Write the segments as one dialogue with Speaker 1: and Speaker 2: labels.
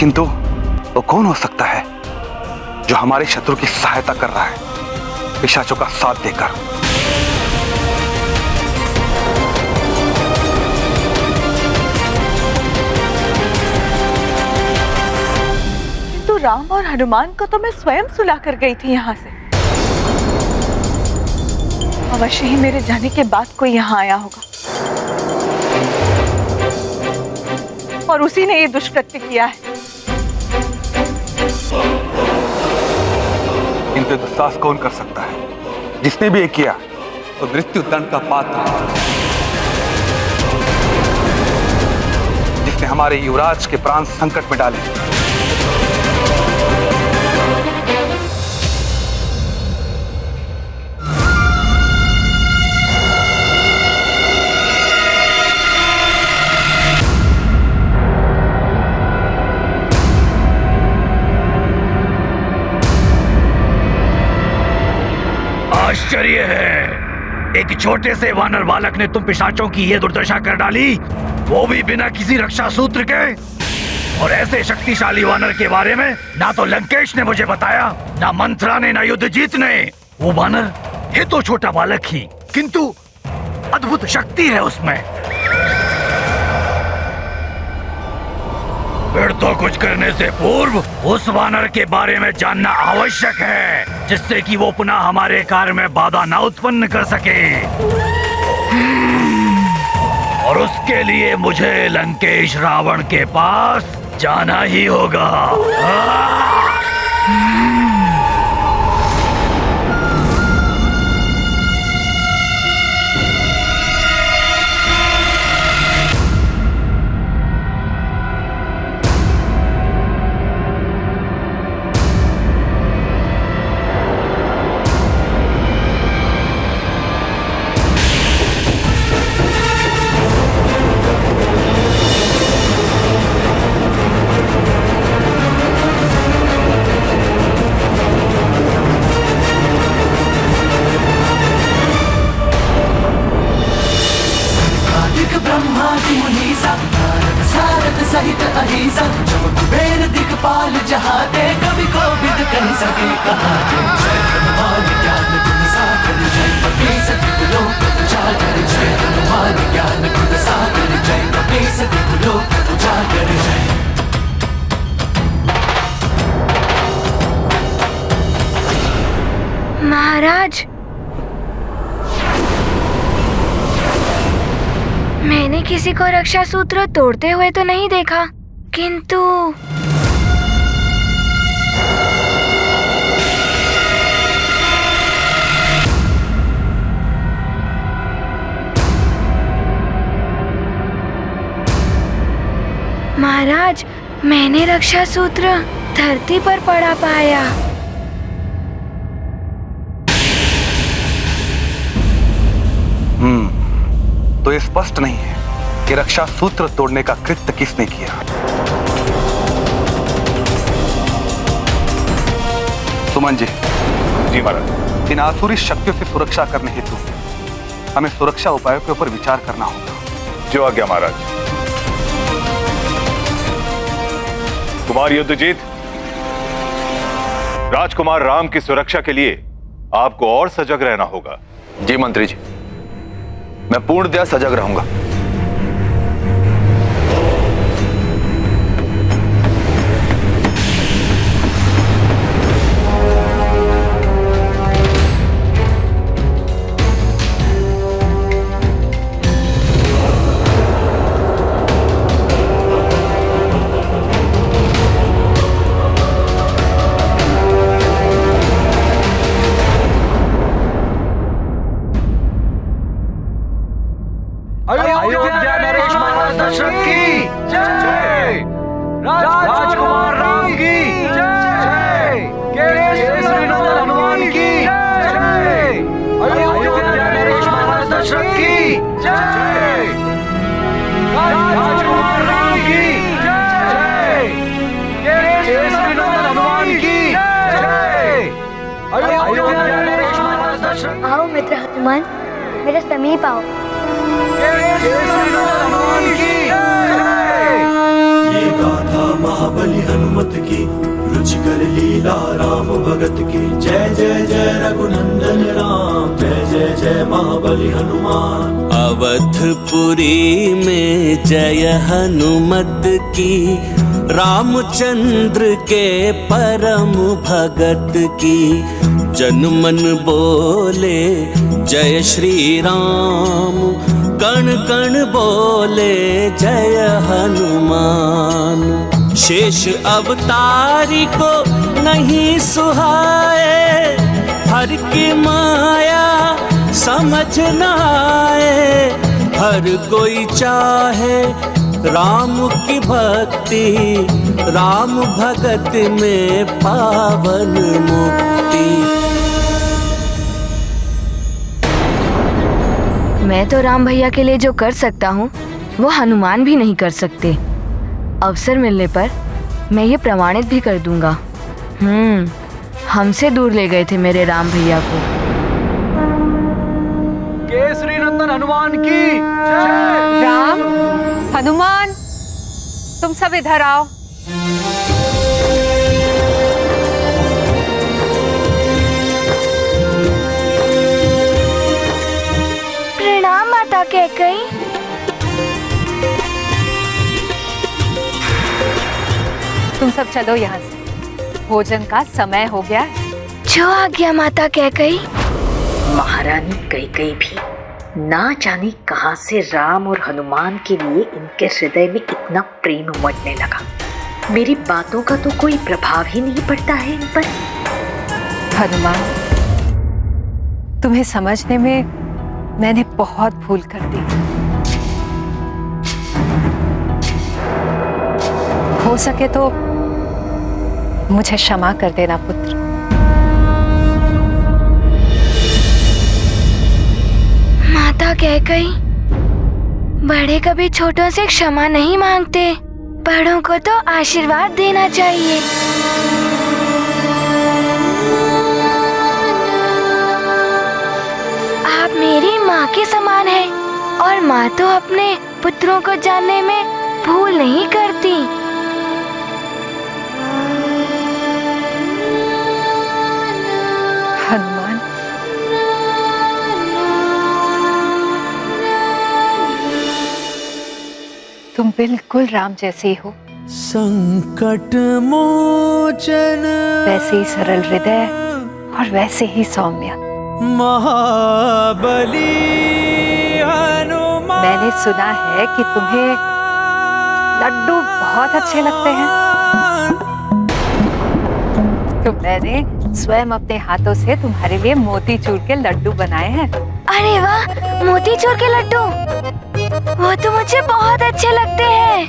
Speaker 1: किंतु वो कौन हो सकता है जो हमारे शत्रु की सहायता कर रहा है पिशाचों का साथ देकर?
Speaker 2: किंतु राम और हनुमान को तो मैं स्वयं सुला कर गई थी यहाँ से। अवश्य ही मेरे जाने के बाद कोई यहाँ आया होगा और उसी ने ये दुष्कृत्य किया है।
Speaker 1: किंतु दुस्साहस कौन कर सकता है? जिसने भी ये किया तो मृत्यु दंड का पात्र है। जिसने हमारे युवराज के प्राण संकट में डाले।
Speaker 3: आश्चर्य है, एक छोटे से वानर बालक ने तुम पिशाचों की ये दुर्दशा कर डाली, वो भी बिना किसी रक्षा सूत्र के। और ऐसे शक्तिशाली वानर के बारे में ना तो लंकेश ने मुझे बताया, ना मंथरा ने, ना युद्धजीत ने। वो वानर है तो छोटा बालक ही, किंतु अद्भुत शक्ति है उसमें। फिर तो कुछ करने से पूर्व उस वानर के बारे में जानना आवश्यक है, जिससे कि वो पुनः हमारे कार्य में बाधा न उत्पन्न कर सके। और उसके लिए मुझे लंकेश रावण के पास जाना ही होगा।
Speaker 4: ब्रह्मादि मुनीसा नारद सारद सहित अहिसा जो कुबेर दिक्पाल जहाते कवि कोविद कह सके कहाते। जय हनुमान ज्ञान गुण सागर जय कपीस लोक उजागर। जय हनुमान ज्ञान गुण सागर जय कपीस लोक उजागर। जय
Speaker 5: महाराज, मैंने किसी को रक्षा सूत्र तोड़ते हुए तो नहीं देखा, किंतु महाराज, मैंने रक्षा सूत्र धरती पर पड़ा पाया।
Speaker 1: तो ये स्पष्ट नहीं है कि रक्षा सूत्र तोड़ने का कृत्य किसने किया। सुमन जी।
Speaker 6: जी महाराज।
Speaker 1: इन आसुरी शक्तियों से सुरक्षा करने हेतु हमें सुरक्षा उपायों के ऊपर विचार करना होगा।
Speaker 6: जो आज्ञा महाराज। कुमार युद्धजीत, राजकुमार राम की सुरक्षा के लिए आपको और सजग रहना होगा।
Speaker 7: जी मंत्री जी, मैं पूर्णतया सजग रहूंगा।
Speaker 4: अयोध्या नरेश महाराज दशरथ की जय। राजकुमार राम की जय। केसरी नंदन हनुमान की जय। अयोध्या नरेश महाराज दशरथ की जय। राजकुमार राम की जय। केसरी नंदन हनुमान की जय। अयोध्या नरेश महाराज दशरथ।
Speaker 5: आओ मित्र हनुमान, मेरे समीप आओ।
Speaker 4: ये गाथा महाबली हनुमत की, रुचिकर लीला राम भगत की। जय जय जय रघुनंदन राम, जय जय जय महाबली हनुमान।
Speaker 8: अवधपुरी में जय हनुमत की, रामचंद्र के परम भगत की। जन मन बोले जय श्री राम, कण कण बोले जय हनुमान। शेष अवतारी को नहीं सुहाए, हर की माया समझ न आए। हर कोई चाहे राम की भक्ति, राम भगत में पावन मुक्ति।
Speaker 5: मैं तो राम भैया के लिए जो कर सकता हूँ वो हनुमान भी नहीं कर सकते। अवसर मिलने पर मैं ये प्रमाणित भी कर दूंगा। हमसे दूर ले गए थे मेरे राम भैया को।
Speaker 1: केसरी नंदन हनुमान की जय।
Speaker 2: राम, हनुमान, तुम सब इधर आओ।
Speaker 5: प्रणाम माता कैकेयी।
Speaker 2: तुम सब चलो यहाँ से, भोजन का समय हो गया है।
Speaker 5: जो आज्ञा माता कैकेयी।
Speaker 9: महारानी कैकेयी भी ना जाने कहां से राम और हनुमान के लिए इनके हृदय में इतना प्रेम उमड़ने लगा। मेरी बातों का तो कोई प्रभाव ही नहीं पड़ता है इन पर।
Speaker 2: हनुमान, तुम्हें समझने में मैंने बहुत भूल कर दी। हो सके तो मुझे क्षमा कर देना पुत्र।
Speaker 5: माता कैकेयी, बड़े कभी छोटों से क्षमा नहीं मांगते, बड़ों को तो आशीर्वाद देना चाहिए। आप मेरी माँ के समान हैं और माँ तो अपने पुत्रों को जानने में भूल नहीं करती।
Speaker 2: हनुमान, तुम बिल्कुल राम जैसे ही हो।
Speaker 4: संकट मोचन
Speaker 2: वैसे ही सरल हृदय और वैसे ही सौम्य।
Speaker 4: महाबली हनुमान।
Speaker 2: मैंने सुना है कि तुम्हें लड्डू बहुत अच्छे लगते हैं, तो मैंने स्वयं अपने हाथों से तुम्हारे लिए मोतीचूर के लड्डू बनाए हैं।
Speaker 5: अरे वाह, मोतीचूर के लड्डू, वो तो मुझे बहुत अच्छे लगते हैं।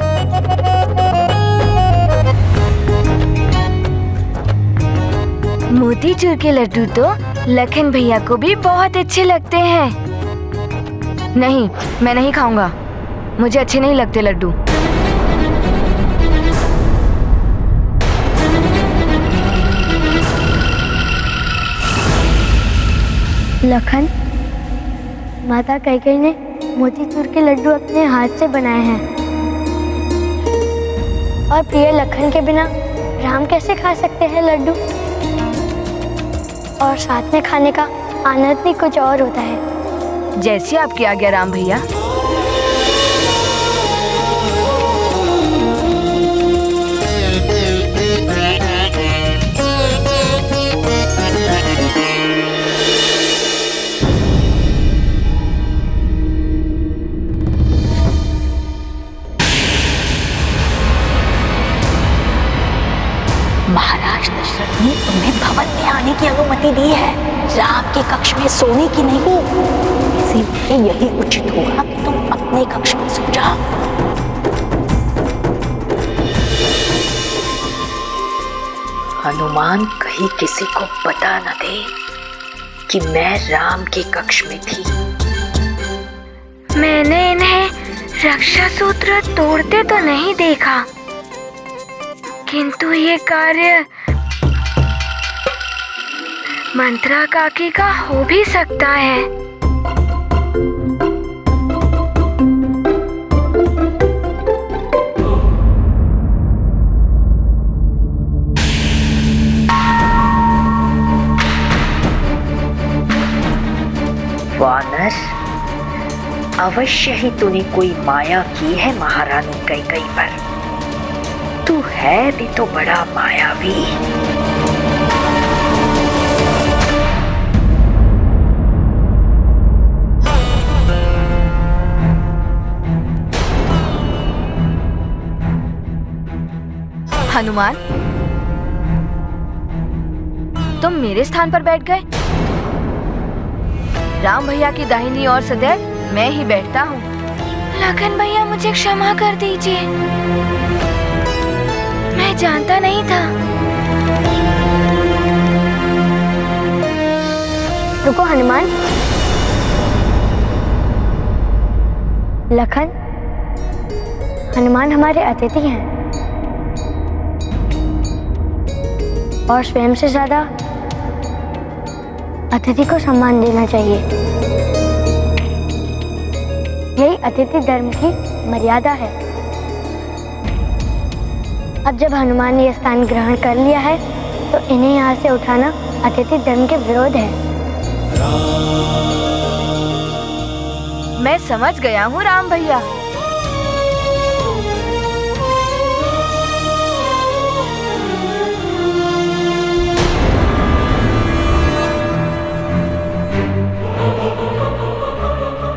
Speaker 5: मोतीचूर के लड्डू तो लखन भैया को भी बहुत अच्छे लगते हैं। नहीं, मैं नहीं खाऊंगा, मुझे अच्छे नहीं लगते लड्डू।
Speaker 10: लखन, माता कैकेयी ने मोतीचूर के लड्डू अपने हाथ से बनाए हैं, और प्रिय लखन के बिना राम कैसे खा सकते हैं लड्डू? और साथ में खाने का आनंद भी कुछ और होता है।
Speaker 5: जैसी आपकी आज्ञा राम भैया।
Speaker 9: महाराज दशरथ ने तुम्हें भवन में आने की अनुमति दी है, राम के कक्ष में सोने की नहीं। इसीलिए यही उचित होगा कि तुम अपने कक्ष में सो जाओ। हनुमान कहीं किसी को पता न दे कि मैं राम के कक्ष में थी।
Speaker 5: मैंने इन्हें रक्षा सूत्र तोड़ते तो नहीं देखा, किंतु ये कार्य मंत्रा काकी का हो भी सकता है।
Speaker 9: वानर, अवश्य ही तूने कोई माया की है महारानी कैकई पर। तू है भी तो बड़ा मायावी।
Speaker 5: हनुमान, तुम मेरे स्थान पर बैठ गए। राम भैया की दाहिनी ओर सदैव मैं ही बैठता हूँ। लखन भैया, मुझे क्षमा कर दीजिए, मैं जानता नहीं था।
Speaker 10: रुको हनुमान। लखन, हनुमान हमारे अतिथि हैं और स्वयं से ज्यादा अतिथि को सम्मान देना चाहिए। यही अतिथि धर्म की मर्यादा है। अब जब हनुमान ने यह स्थान ग्रहण कर लिया है तो इन्हें यहाँ से उठाना अतिथि धर्म के विरोध है।
Speaker 5: मैं समझ गया हूँ राम भैया।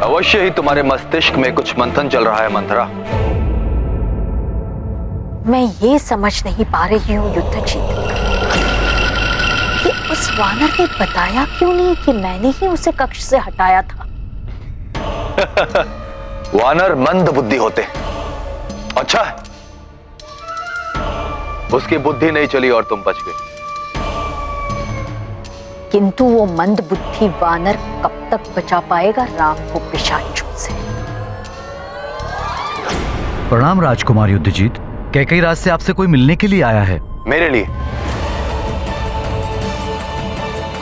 Speaker 7: अवश्य ही तुम्हारे मस्तिष्क में कुछ मंथन चल रहा है मंथरा।
Speaker 9: मैं ये समझ नहीं पा रही हूँ युद्धजीत कि उस वानर ने बताया क्यों नहीं कि मैंने ही उसे कक्ष से हटाया था।
Speaker 7: वानर मंद बुद्धि होते। अच्छा है, उसकी बुद्धि नहीं चली और तुम बच गए।
Speaker 9: किंतु वो मंद बुद्धि वानर कब तक बचा पाएगा राम को पिशाचों से?
Speaker 3: प्रणाम राजकुमार युद्धजीत। कैकई राज से आपसे कोई मिलने के लिए आया है।
Speaker 7: मेरे लिए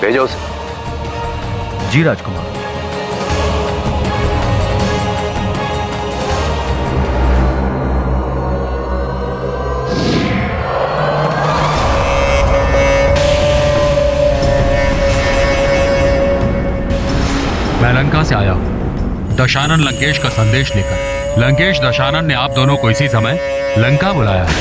Speaker 7: भेजो उसे।
Speaker 3: जी राजकुमार।
Speaker 11: मैं लंका से आया हूँ दशानन लंकेश का संदेश लेकर। लंकेश दशानन ने आप दोनों को इसी समय लंका बुलाया है।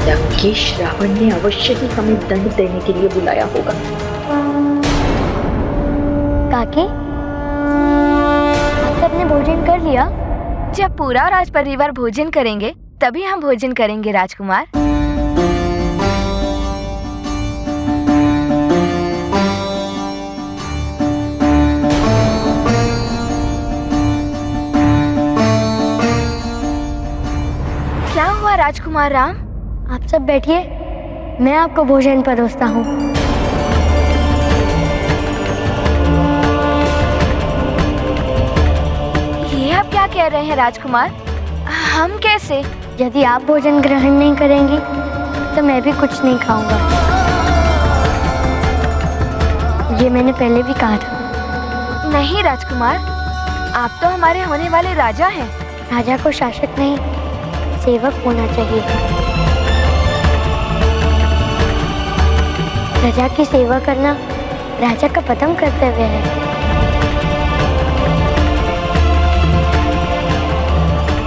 Speaker 9: लंकेश रावण ने अवश्य ही हमें दंड देने के लिए बुलाया होगा।
Speaker 10: काकी, आप सबने भोजन कर लिया?
Speaker 5: जब पूरा राज परिवार भोजन करेंगे तभी हम भोजन करेंगे राजकुमार। क्या हुआ राजकुमार राम?
Speaker 10: आप सब बैठिए, मैं आपको भोजन परोसता हूँ।
Speaker 5: ये आप क्या कह रहे हैं राजकुमार? हम कैसे?
Speaker 10: यदि आप भोजन ग्रहण नहीं करेंगी तो मैं भी कुछ नहीं खाऊंगा। ये मैंने पहले भी कहा था।
Speaker 5: नहीं राजकुमार, आप तो हमारे होने वाले राजा हैं।
Speaker 10: राजा को शासक नहीं, सेवक होना चाहिए। प्रजा की सेवा करना राजा का प्रथम कर्तव्य है।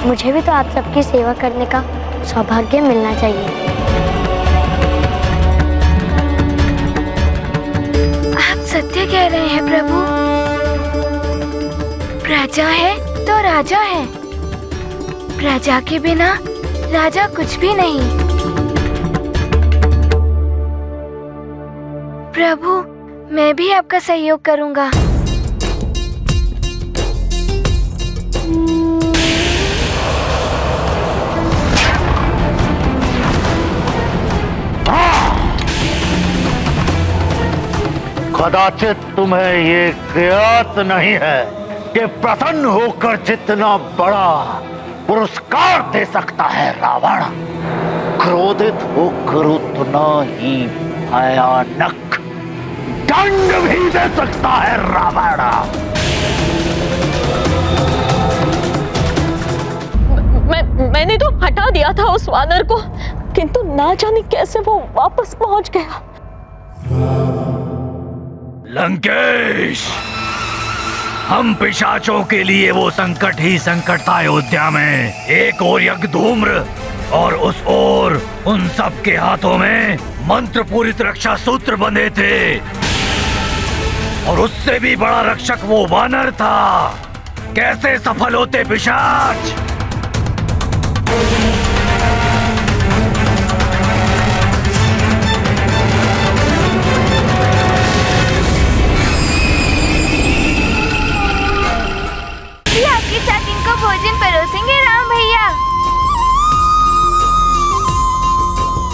Speaker 10: मुझे भी तो आप सबकी सेवा करने का सौभाग्य मिलना चाहिए।
Speaker 5: आप सत्य कह रहे हैं प्रभु। प्रजा है तो राजा है, प्रजा के बिना राजा कुछ भी नहीं। प्रभु, मैं भी आपका सहयोग करूंगा।
Speaker 3: कदाचित तुम्हें ये ज्ञात नहीं है कि प्रसन्न होकर जितना बड़ा पुरस्कार दे सकता है रावण, क्रोधित होकर उतना ही भयानक दंड भी दे सकता है रावण।
Speaker 12: मैंने तो हटा दिया था उस वानर को, किंतु ना जाने कैसे वो वापस पहुंच गया।
Speaker 3: लंकेश, हम पिशाचों के लिए वो संकट ही संकट था अयोध्या में। एक ओर यज्ञधूम्र और उस ओर उन सब के हाथों में मंत्र पूरित रक्षा सूत्र बंधे थे, और उससे भी बड़ा रक्षक वो वानर था। कैसे सफल होते पिशाच?
Speaker 5: आपके साथ इनको भोजन परोसेंगे राम भैया।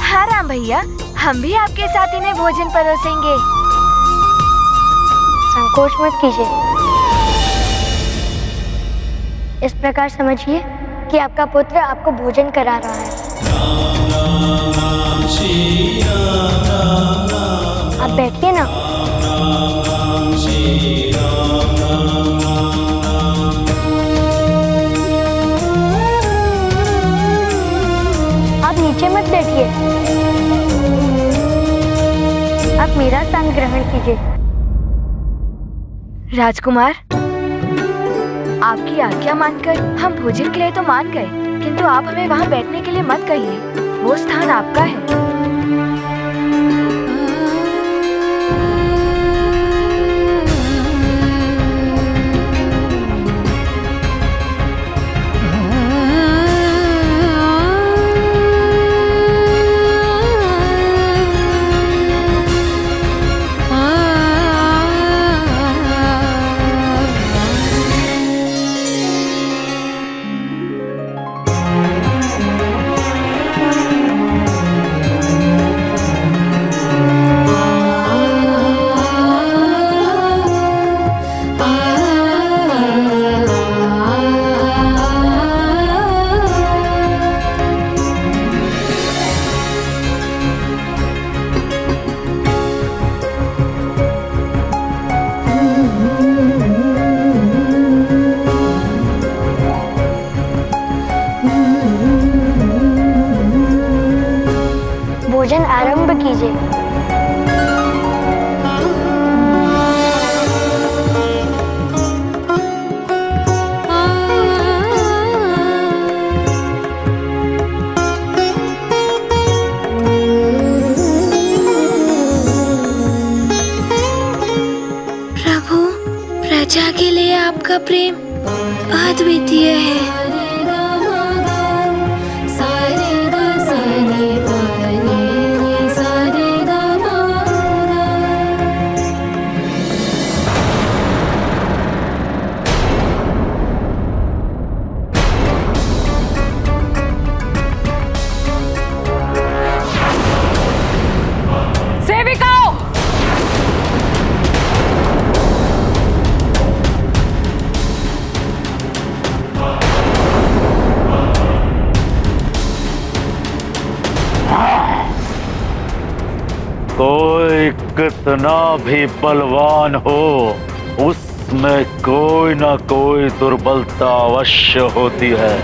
Speaker 5: हाँ राम भैया, हम भी आपके साथ इन्हें भोजन परोसेंगे।
Speaker 10: संकोच मत कीजिए। इस प्रकार समझिए कि आपका पुत्र आपको भोजन करा रहा है। आप बैठिए ना। आप नीचे मत बैठिए, आप मेरा स्थान ग्रहण कीजिए।
Speaker 5: राजकुमार, आपकी आज्ञा मानकर हम भोजन के लिए तो मान गए, किंतु आप हमें वहाँ बैठने के लिए मत कहिए। वो स्थान आपका है।
Speaker 10: भोजन आरंभ कीजिए।
Speaker 5: प्रभु, प्रजा के लिए आपका प्रेम अद्वितीय है।
Speaker 6: कोई कितना भी बलवान हो, उसमें कोई ना कोई दुर्बलता अवश्य होती है।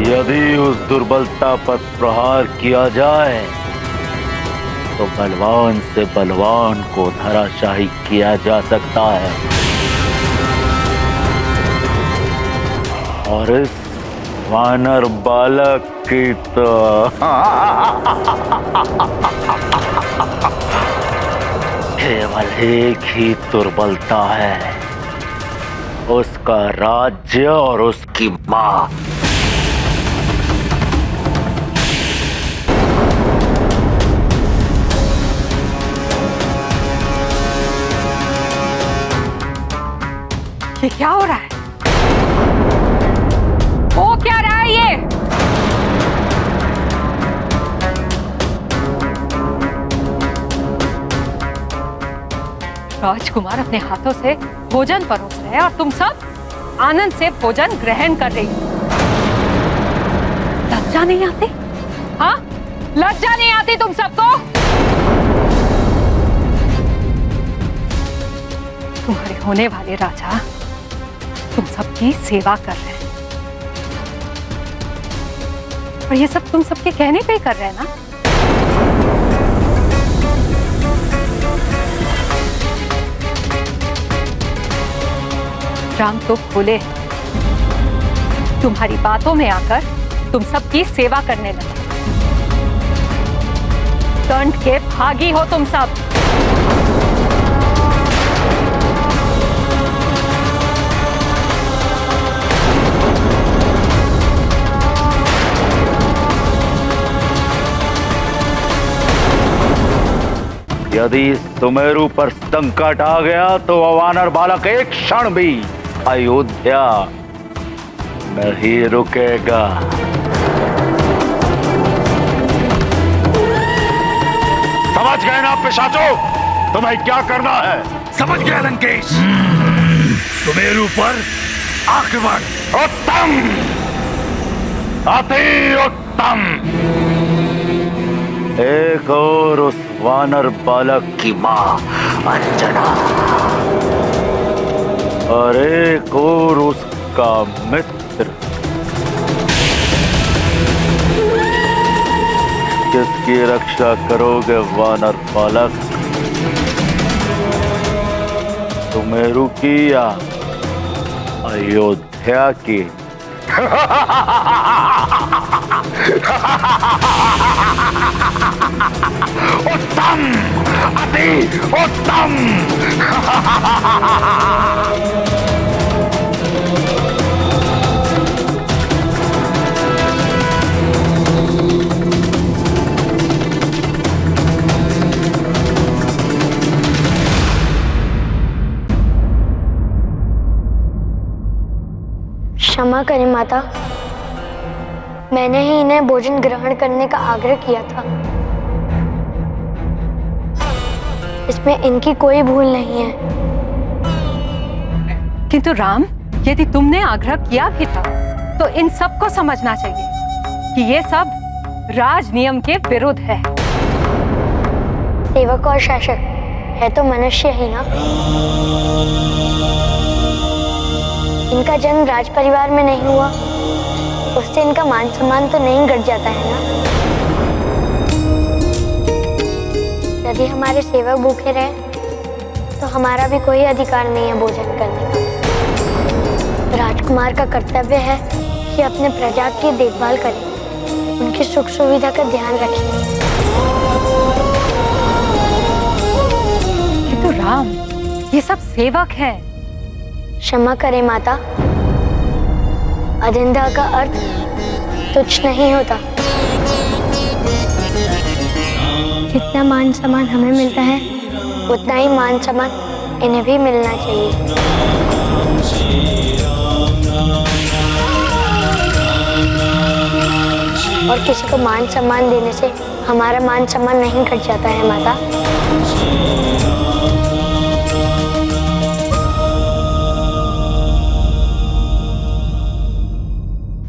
Speaker 6: यदि उस दुर्बलता पर प्रहार किया जाए तो बलवान से बलवान को धराशायी किया जा सकता है। और इस वानर बालक की तो केवल एक ही दुर्बलता है, उसका राज्य और उसकी माँ।
Speaker 2: ये क्या हो रहा है? हो क्या रहा है ये? राजकुमार अपने हाथों से भोजन परोस रहे हैं और तुम सब आनंद से भोजन ग्रहण कर रही। लज्जा नहीं आती? हाँ, लज्जा नहीं आती तुम सबको? तुम्हारे होने वाले राजा तुम सबकी सेवा कर रहे हैं और ये सब तुम सबके कहने पे ही कर रहे हैं ना? राम तो भोले हैं। तुम्हारी बातों में आकर तुम सबकी सेवा करने लगे। दंड के भागी हो तुम सब।
Speaker 6: यदि सुमेरु पर संकट आ गया तो वानर बालक एक क्षण भी अयोध्या नहीं रुकेगा।
Speaker 3: समझ गए ना पिशाचों, तुम्हें क्या करना है? समझ गया लंकेश। सुमेरु पर आक्रमण। उत्तम, अति उत्तम।
Speaker 6: एक और उस वानर बालक की मां अंजना और एक और उसका मित्र। किसकी रक्षा करोगे वानर बालक? सुमेरु की या अयोध्या की?
Speaker 3: उत्तम, अति उत्तम।
Speaker 10: क्षमा करें माता, मैंने ही इन्हें भोजन ग्रहण करने का आग्रह किया था। इसमें इनकी कोई भूल नहीं है।
Speaker 2: किंतु राम, यदि तुमने आग्रह किया भी था तो इन सबको समझना चाहिए कि ये सब राज नियम के विरुद्ध है।
Speaker 10: सेवक और शासक है तो मनुष्य ही ना। इनका जन्म राज परिवार में नहीं हुआ, उससे इनका मान सम्मान तो नहीं घट जाता है ना। यदि हमारे सेवक भूखे रहे तो हमारा भी कोई अधिकार नहीं है भोजन करने का। राजकुमार का कर्तव्य है कि अपने प्रजा की देखभाल करें, उनकी सुख सुविधा का ध्यान रखें।
Speaker 2: किंतु राम, ये सब सेवक हैं।
Speaker 10: क्षमा करें माता, अधीनता का अर्थ तुच्छ नहीं होता। जितना मान सम्मान हमें मिलता है उतना ही मान सम्मान इन्हें भी मिलना चाहिए। और किसी को मान सम्मान देने से हमारा मान सम्मान नहीं घट जाता है माता।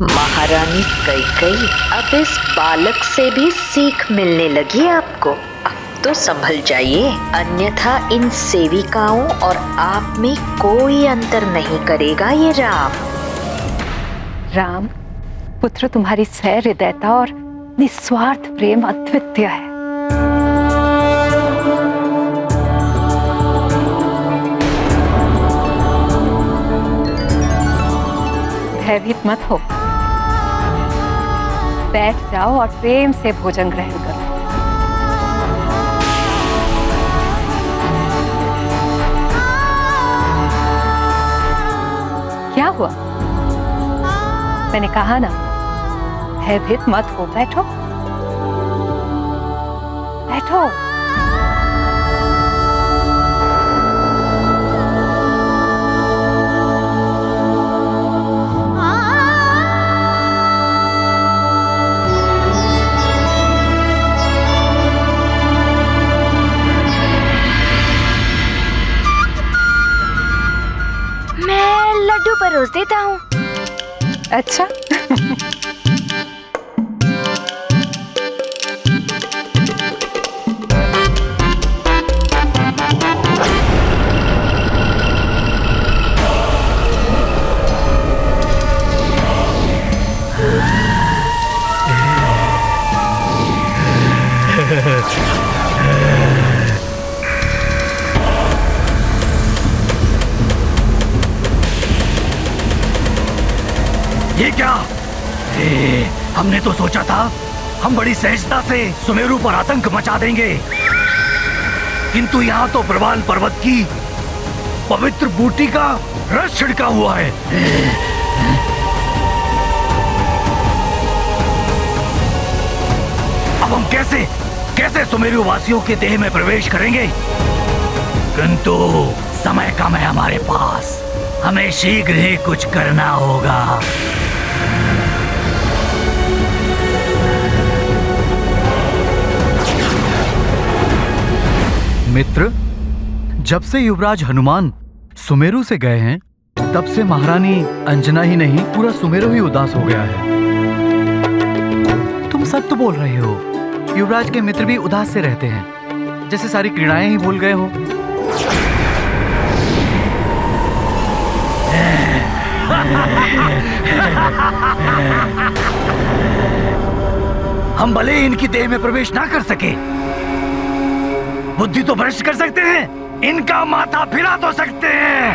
Speaker 9: महारानी कैकेयी, अब इस बालक से भी सीख मिलने लगी आपको। अब तो संभल जाइए, अन्यथा इन सेविकाओं और आप में कोई अंतर नहीं करेगा ये राम।
Speaker 2: राम, पुत्र तुम्हारी सहृदयता और निस्वार्थ प्रेम अद्वितीय है। भयभीत मत हो, बैठ जाओ और प्रेम से भोजन ग्रहण करो। क्या हुआ? मैंने कहा ना, भयभीत मत हो, बैठो बैठो।
Speaker 5: परोस देता हूँ।
Speaker 2: अच्छा।
Speaker 3: ये क्या? हमने तो सोचा था हम बड़ी सहजता से सुमेरु पर आतंक मचा देंगे, किंतु यहाँ तो प्रवाल पर्वत की पवित्र बूटी का रस छिड़का हुआ है। अब हम कैसे सुमेरु वासियों के देह में प्रवेश करेंगे? किंतु समय कम है हमारे पास, हमें शीघ्र ही कुछ करना होगा।
Speaker 13: मित्र, जब से युवराज हनुमान सुमेरु से गए हैं, तब से महारानी अंजना ही नहीं, पूरा सुमेरु ही उदास हो गया है। तुम सत्य तो बोल रहे हो, युवराज के मित्र भी उदास से रहते हैं, जैसे सारी क्रीड़ाएं ही भूल गए हो।
Speaker 3: हम भले ही इनकी देह में प्रवेश ना कर सके, बुद्धि तो भ्रष्ट कर सकते हैं, इनका माथा फिरा तो सकते हैं।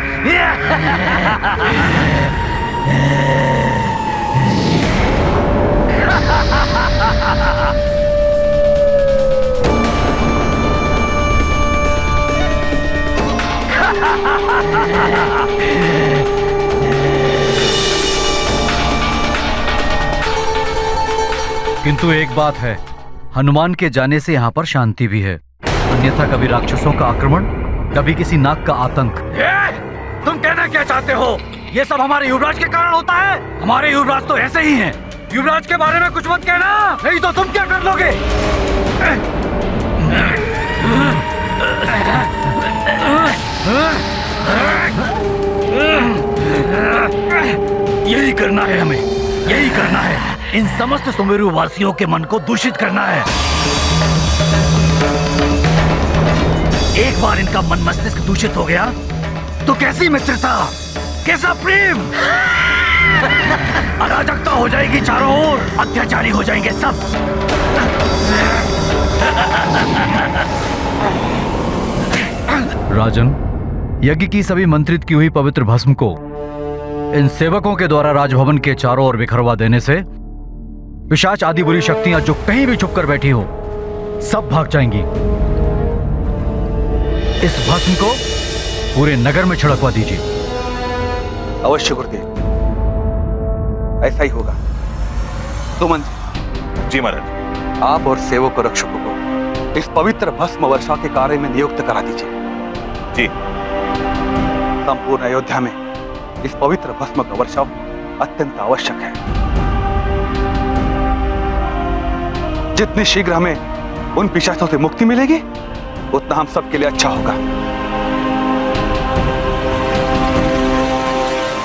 Speaker 13: किंतु एक बात है, हनुमान के जाने से यहाँ पर शांति भी है, अन्यथा कभी राक्षसों का आक्रमण, कभी किसी नाग का आतंक।
Speaker 3: तुम कहना क्या चाहते हो? ये सब हमारे युवराज के कारण होता है? हमारे युवराज तो ऐसे ही हैं। युवराज के बारे में कुछ मत कहना, नहीं तो तुम क्या कर लोगे? यही करना है हमें, यही करना है। इन समस्त सुमेरु वासियों के मन को दूषित करना है। एक बार इनका मन मस्तिष्क दूषित हो गया तो कैसी मित्रता, कैसा प्रेम, अराजकता हो जाएगी चारों ओर, अत्याचारी हो जाएंगे सब।
Speaker 13: राजन, यज्ञ की सभी मंत्रित की हुई पवित्र भस्म को इन सेवकों के द्वारा राजभवन के चारों ओर बिखरवा देने से पिशाच आदि बुरी शक्तियां जो कहीं भी छुप कर बैठी हो, सब भाग जाएंगी। इस भस्म को पूरे नगर में छिड़कवा दीजिए।
Speaker 1: अवश्य गुरुदेव, ऐसा ही होगा। सुमन
Speaker 7: जी महाराज,
Speaker 1: आप और सेवक और रक्षकों को इस पवित्र भस्म वर्षा के कार्य में नियुक्त करा दीजिए।
Speaker 7: जी।
Speaker 1: संपूर्ण अयोध्या में इस पवित्र भस्म का वर्षाव अत्यंत आवश्यक है। जितनी शीघ्र हमें उन पिशाचों से मुक्ति मिलेगी, उतना हम सबके लिए अच्छा होगा।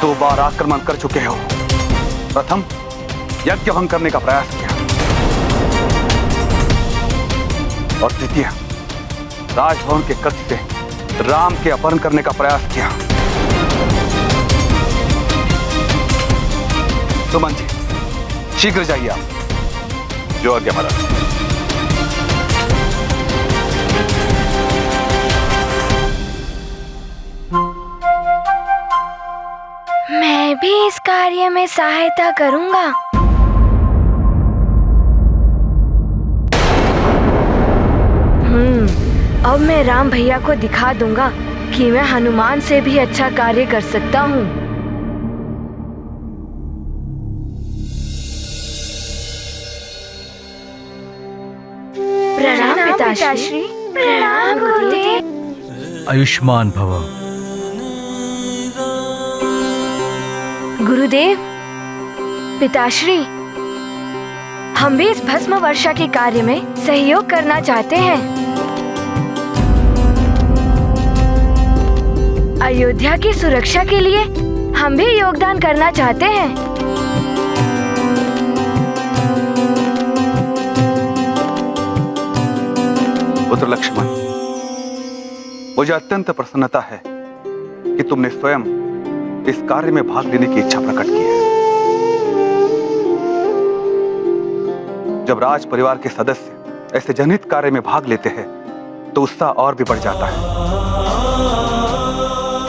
Speaker 1: 2 बार आक्रमण कर चुके हो। प्रथम यज्ञ भंग करने का प्रयास किया, और द्वितीय राजभवन के कक्ष से राम के अपहरण करने का प्रयास किया। सुमन जी, शीघ्र जाइए आप।
Speaker 7: जो आज्ञा महाराज।
Speaker 5: मैं भी इस कार्य में सहायता करूंगा। अब मैं राम भैया को दिखा दूंगा कि मैं हनुमान से भी अच्छा कार्य कर सकता हूँ। प्रणाम पिताश्री। प्रणाम गुरुदेव।
Speaker 13: आयुष्मान भव।
Speaker 5: गुरुदेव, पिताश्री, हम भी इस भस्म वर्षा के कार्य में सहयोग करना चाहते हैं। अयोध्या की सुरक्षा के लिए हम भी योगदान करना चाहते हैं।
Speaker 1: पुत्र लक्ष्मण, मुझे अत्यंत प्रसन्नता है कि तुमने स्वयं इस कार्य में भाग लेने की इच्छा प्रकट की है। जब राज परिवार के सदस्य ऐसे जनहित कार्य में भाग लेते हैं तो उत्साह और भी बढ़ जाता है।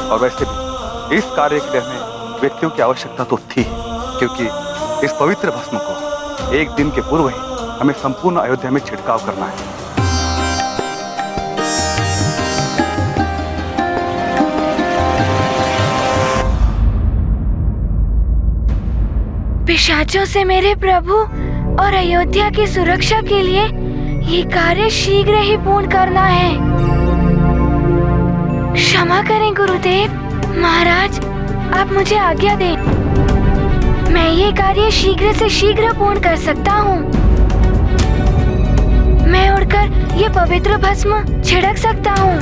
Speaker 1: और वैसे भी इस कार्य के लिए हमें व्यक्तियों की आवश्यकता तो थी, क्योंकि इस पवित्र भस्म को एक दिन के पूर्व ही हमें संपूर्ण अयोध्या में छिड़काव करना है।
Speaker 5: पिशाचों से मेरे प्रभु और अयोध्या की सुरक्षा के लिए ये कार्य शीघ्र ही पूर्ण करना है। क्षमा करें गुरुदेव। महाराज, आप मुझे आज्ञा दें। मैं ये कार्य शीघ्र से शीघ्र पूर्ण कर सकता हूँ। मैं उड़कर ये पवित्र भस्म छिड़क सकता हूँ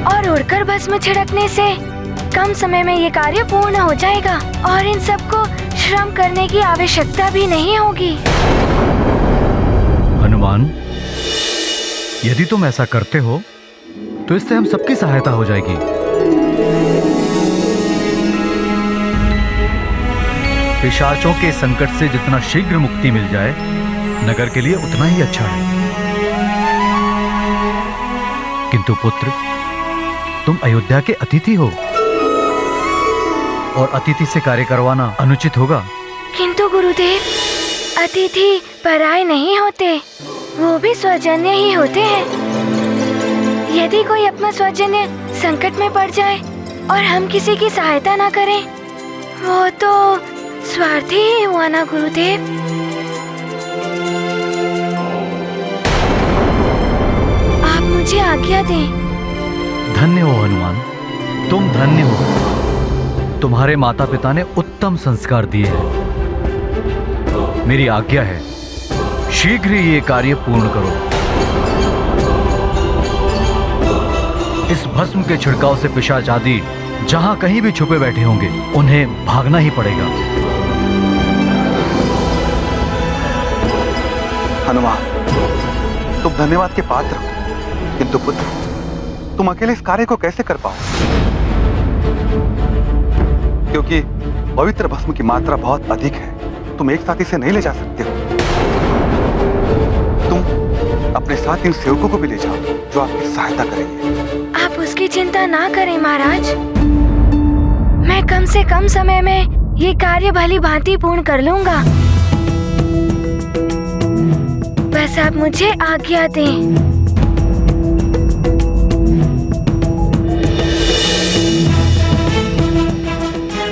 Speaker 5: और उड़कर भस्म छिड़कने से कम समय में ये कार्य पूर्ण हो जाएगा और इन सबको श्रम करने की आवश्यकता भी नहीं होगी।
Speaker 13: हनुमान, यदि तुम ऐसा करते हो तो इससे हम सबकी सहायता हो जाएगी। पिशाचों के संकट से जितना शीघ्र मुक्ति मिल जाए, नगर के लिए उतना ही अच्छा है। किंतु पुत्र, तुम अयोध्या के अतिथि हो और अतिथि से कार्य करवाना अनुचित होगा।
Speaker 5: किंतु गुरुदेव, अतिथि पराये नहीं होते, वो भी स्वजन्य ही होते हैं। यदि कोई अपना स्वजन्य संकट में पड़ जाए और हम किसी की सहायता ना करें, वो तो स्वार्थी ही हुआ ना गुरुदेव। आप मुझे आज्ञा दें।
Speaker 13: धन्य हो हनुमान, तुम धन्य हो। तुम्हारे माता पिता ने उत्तम संस्कार दिए हैं। मेरी आज्ञा है, शीघ्र ही ये कार्य पूर्ण करो। इस भस्म के छिड़काव से पिशाच आदि जहां कहीं भी छुपे बैठे होंगे, उन्हें भागना ही पड़ेगा।
Speaker 1: हनुमान, तुम धन्यवाद के पात्र हो, किंतु पुत्र, तुम अकेले इस कार्य को कैसे कर पाओ? क्योंकि पवित्र भस्म की मात्रा बहुत अधिक है, तुम एक साथ इसे नहीं ले जा सकते हो। तुम अपने साथ इन सेवकों को भी ले जाओ जो आपकी सहायता करेंगे।
Speaker 5: आप उसकी चिंता ना करें महाराज। मैं कम से कम समय में ये कार्य भली भांति पूर्ण कर लूंगा। बस आप मुझे आज्ञा दें।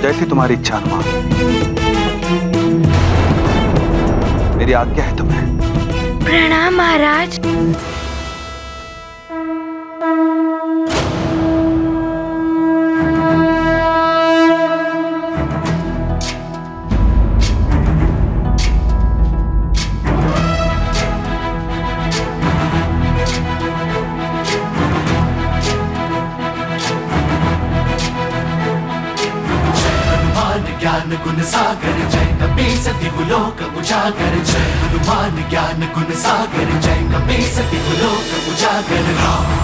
Speaker 1: जैसी तुम्हारी इच्छा हनुमान। मेरी आज्ञा है तुम्हें।
Speaker 5: प्रणाम महाराज।
Speaker 4: ज्ञान गुण सागर जय कपीस दिवलोक उजागर। जय हनुमान ज्ञान गुण सागर जय कपीस दिवलोक उजागर।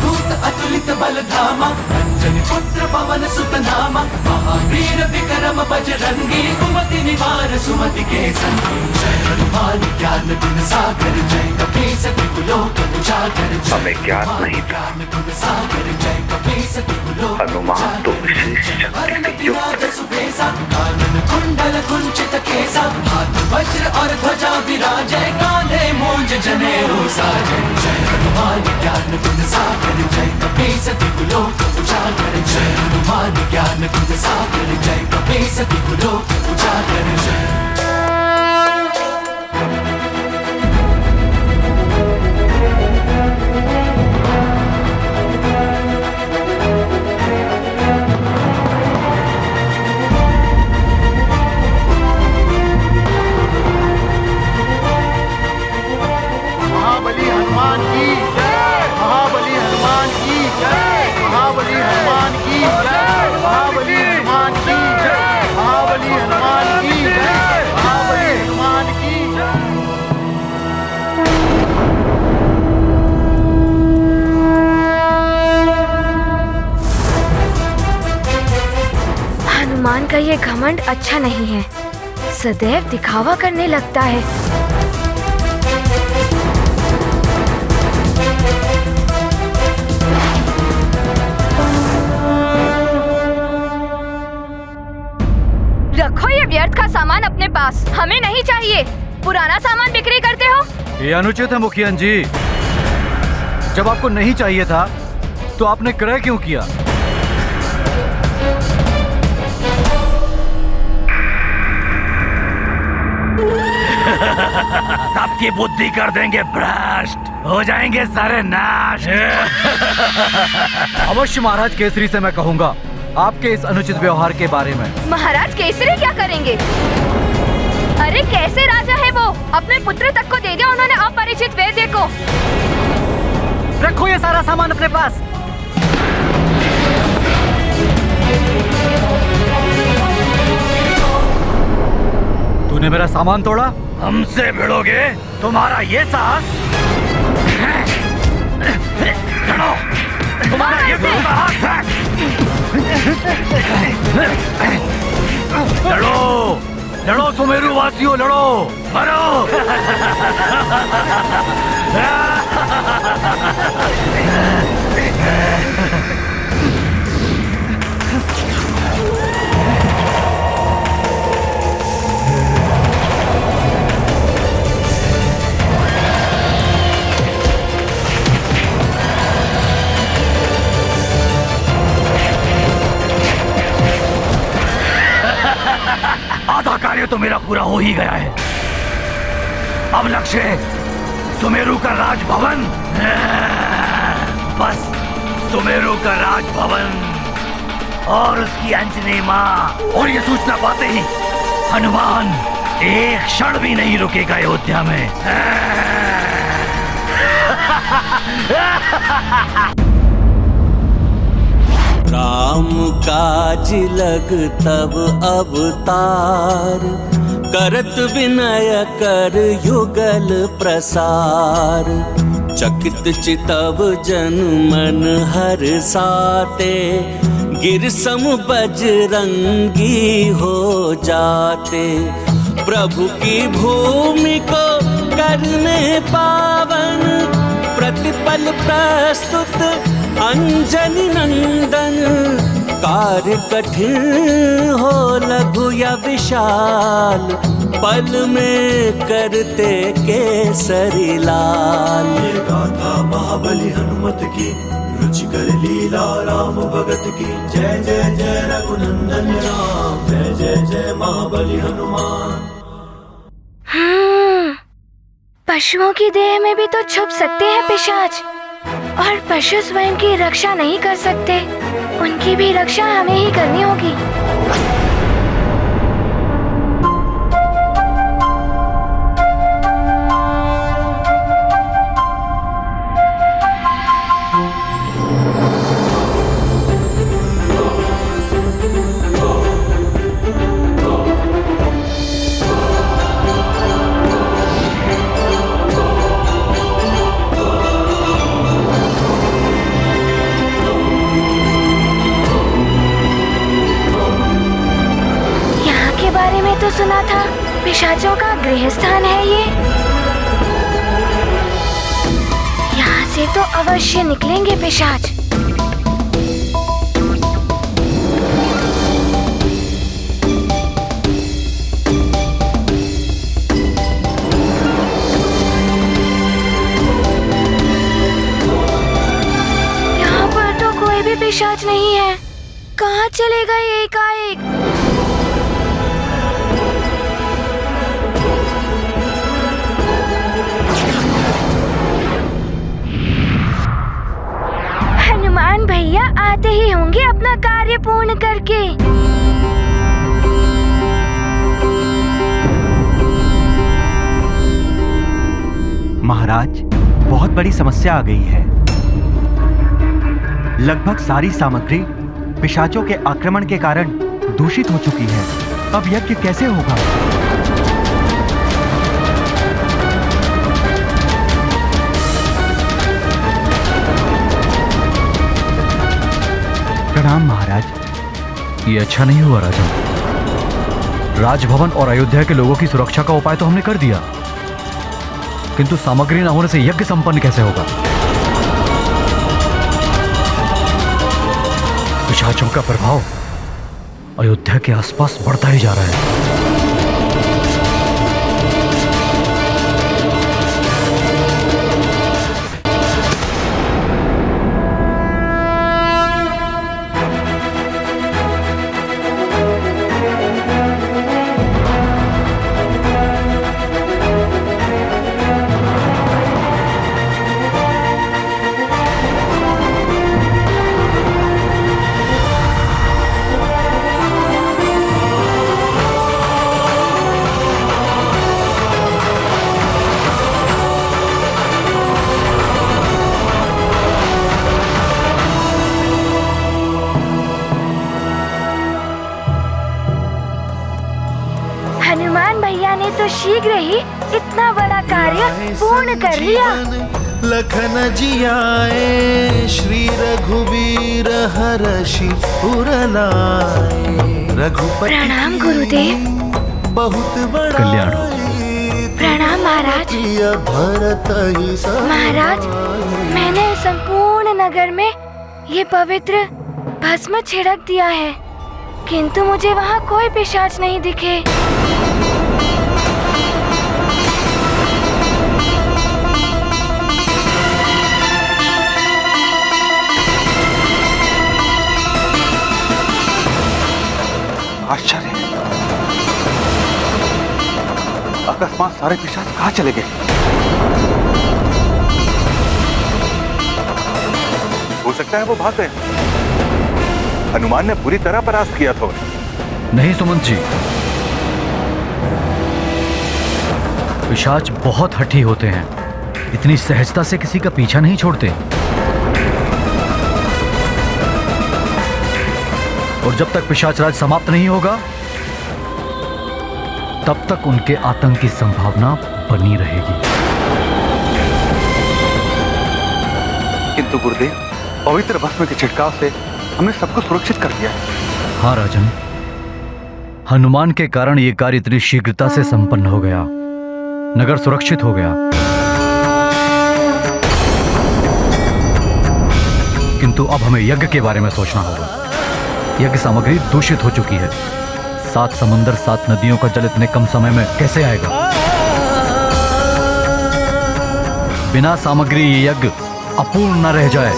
Speaker 4: दूत अतुलित बल धामा, अंजनी पुत्र पवन सुत नामा। महावीर विक्रम बजरंगी, कुमति निवार सुमति के संगी। जय हनुमान ज्ञान गुण सागर जय कपीस दिवलोक उजागर।
Speaker 3: हमें ज्ञान नहीं था,
Speaker 4: गुण सागर जय कपीस दिवलोक।
Speaker 3: हनुमान तो विशेष शक्ति से युक्त
Speaker 4: कुंडल कुंचित केसा, हाथ वज्र और ध्वजा विराजय। कांधे मूंज जनेऊ साजय। जय हनुमान ज्ञान गुण सागर जय कपीस दिवलोक उजागर। जय हनुमान ज्ञान गुण सागर जय कपीस दिवलोक उजागर। जय
Speaker 5: हनुमान का ये घमंड अच्छा नहीं है, सदैव दिखावा करने लगता है। पास, हमें नहीं चाहिए। पुराना सामान बिक्री करते हो?
Speaker 13: ये अनुचित है मुखिया जी। जब आपको नहीं चाहिए था तो आपने क्रय क्यों किया?
Speaker 3: सबकी बुद्धि कर देंगे भ्रष्ट, हो जाएंगे सारे नाश।
Speaker 13: अवश्य महाराज केसरी से मैं कहूंगा आपके इस अनुचित व्यवहार के बारे में।
Speaker 5: महाराज केसरी क्या करेंगे? अरे कैसे राजा है वो? अपने पुत्र तक को दे दिया उन्होंने अपरिचित वैद्य को।
Speaker 13: रखो ये सारा सामान अपने पास। तूने मेरा सामान तोड़ा?
Speaker 3: हमसे भिड़ोगे? तुम्हारा ये साहस? लड़ो! तुम्हारा ये साहस है? लड़ो! लड़ो सुमेरु वासियों, लड़ो! मरो! आधा कार्य तो मेरा पूरा हो ही गया है। अब लक्ष्य सुमेरु का राजभवन। बस सुमेरु का राजभवन और उसकी अंजनी माँ। और ये सूचना पाते ही हनुमान एक क्षण भी नहीं रुकेगा अयोध्या में।
Speaker 8: राम काज लग तब अवतार, करत विनय कर युगल प्रसार। चकित चितव जन मन हर साते, गिर सम बजरंगी हो जाते। प्रभु की भूमि को करने पावन, प्रतिपल प्रस्तुत अंजनी नंदन। कार्य कठिन हो लघु या विशाल, पल में करते केसरी लाल।
Speaker 4: ये गाथा महाबली हनुमत की, रुचिकर लीला राम भगत की। जय जय जय रघुनंदन राम, जय जय जय महाबली हनुमान।
Speaker 5: पशुओं की देह में भी तो छुप सकते हैं पिशाच, और पशु स्वयं की रक्षा नहीं कर सकते। उनकी भी रक्षा हमें ही करनी होगी। तो सुना था पिशाचों का गृह स्थान है ये। यहाँ से तो अवश्य निकलेंगे पिशाच। यहाँ पर तो कोई भी पिशाच नहीं है। कहाँ चले गए एकाएक? हनुमान भैया आते ही होंगे अपना कार्य पूर्ण करके।
Speaker 14: महाराज, बहुत बड़ी समस्या आ गई है। लगभग सारी सामग्री पिशाचों के आक्रमण के कारण दूषित हो चुकी है। अब यज्ञ कैसे होगा?
Speaker 13: प्रणाम महाराज। ये अच्छा नहीं हुआ राजन। राजभवन और अयोध्या के लोगों की सुरक्षा का उपाय तो हमने कर दिया, किंतु सामग्री न होने से यज्ञ संपन्न कैसे होगा? पिशाचों का प्रभाव अयोध्या के आसपास बढ़ता ही जा रहा है।
Speaker 5: शीघ्र ही इतना बड़ा कार्य पूर्ण कर लिया।
Speaker 4: लखन जियाए श्री रघुवीर हर्षि उर लाए। रघुपति
Speaker 5: प्रणाम गुरुदेव।
Speaker 4: बहुत बड़ा
Speaker 13: कल्याण हो।
Speaker 5: प्रणाम महाराज। महाराज, मैंने संपूर्ण नगर में ये पवित्र भस्म छिड़क दिया है, किंतु मुझे वहाँ कोई पिशाच नहीं दिखे।
Speaker 1: आश्चर्य, अकस्मात सारे पिशाच कहाँ चले गए?
Speaker 7: हो सकता है वो भाग गए। हनुमान ने पूरी तरह परास्त किया था।
Speaker 13: नहीं सुमंत जी, पिशाच बहुत हठी होते हैं, इतनी सहजता से किसी का पीछा नहीं छोड़ते। और जब तक पिशाच राज समाप्त नहीं होगा तब तक उनके आतंक की संभावना बनी रहेगी।
Speaker 1: किंतु गुरुदेव, पवित्र भस्म के छिड़काव से हमने सबको सुरक्षित कर दिया है।
Speaker 13: हाँ राजन, हनुमान के कारण यह कार्य इतनी शीघ्रता से संपन्न हो गया, नगर सुरक्षित हो गया। किंतु अब हमें यज्ञ के बारे में सोचना होगा। यज्ञ सामग्री दूषित हो चुकी है। 7 समुंदर 7 नदियों का जल इतने कम समय में कैसे आएगा? बिना सामग्री ये यज्ञ अपूर्ण न रह जाए।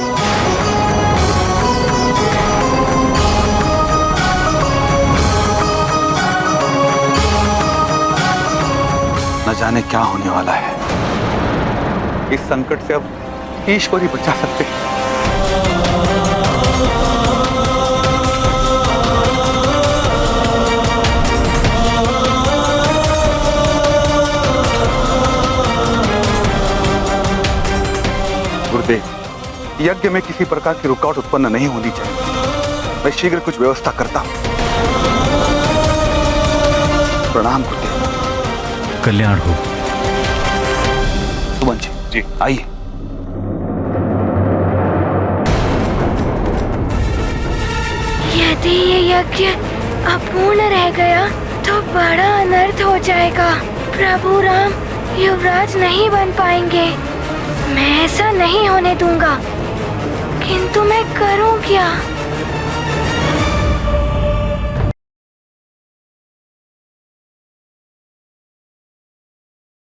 Speaker 1: न जाने क्या होने वाला है। इस संकट से अब ईश्वर ही बचा सकते हैं। गुरुदेव, यज्ञ में किसी प्रकार की रुकावट उत्पन्न नहीं होनी चाहिए। मैं शीघ्र कुछ व्यवस्था करता हूं। प्रणाम गुरुदेव।
Speaker 13: कल्याण हो।
Speaker 1: सुमन जी, आइए।
Speaker 5: यदि ये यज्ञ अपूर्ण रह गया तो बड़ा अनर्थ हो जाएगा। प्रभु राम युवराज नहीं बन पाएंगे। मैं ऐसा नहीं होने दूंगा। किंतु मैं करूं क्या?